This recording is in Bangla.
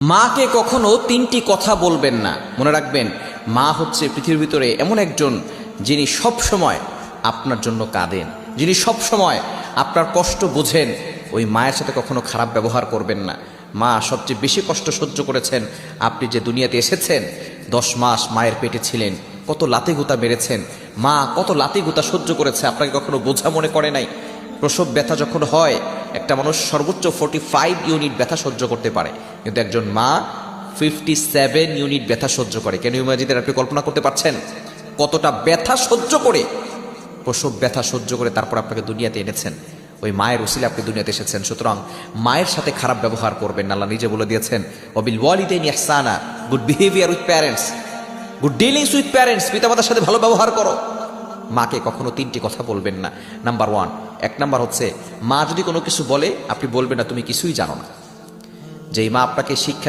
মাকে কখনো তিনটি কথা বলবেন না। মনে রাখবেন, মা হচ্ছে পৃথিবীর ভিতরে এমন একজন যিনি সব সময় আপনার জন্য কাঁদেন, যিনি সব সময় আপনার কষ্ট বোঝেন। ওই মায়ের সাথে কখনো খারাপ ব্যবহার করবেন না। মা সবচেয়ে বেশি কষ্ট সহ্য করেছেন। আপনি যে দুনিয়াতে এসেছেন, 10 মাস মায়ের পেটে ছিলেন, কত লাতি গুতা মেরেছেন, মা কত লাতি গুতা সহ্য করেছে, আপনাকে কখনো বোঝা মনে করে নাই। প্রসব ব্যথা যখন হয়, একটা মানুষ সর্বোচ্চ 45 ইউনিট ব্যথা সহ্য করতে পারে, কিন্তু একজন মা 57 ইউনিট ব্যথা সহ্য করে। কেন ইমাজিদের আপনি কল্পনা করতে পারছেন কতটা ব্যথা সহ্য করে, প্রসব ব্যথা সহ্য করে তারপর আপনাকে দুনিয়াতে এনেছেন। ওই মায়ের উসিলে আপনি দুনিয়াতে এসেছেন। সুতরাং মায়ের সাথে খারাপ ব্যবহার করবেন না। আল্লাহ নিজে বলে দিয়েছেন, ওয়াবিল ওয়ালিদাইনি ইহসানা, good behaviour with parents, good dealings with parents, পিতামাতার সাথে ভালো ব্যবহার করো। মাকে কখনো তিনটি কথা বলবেন না। নাম্বার 1, 1 নাম্বার হচ্ছে, মা যদি কোনো কিছু বলে আপনি বলবেন না তুমি কিছুই জানো না। যেই মা আপনাকে শিক্ষা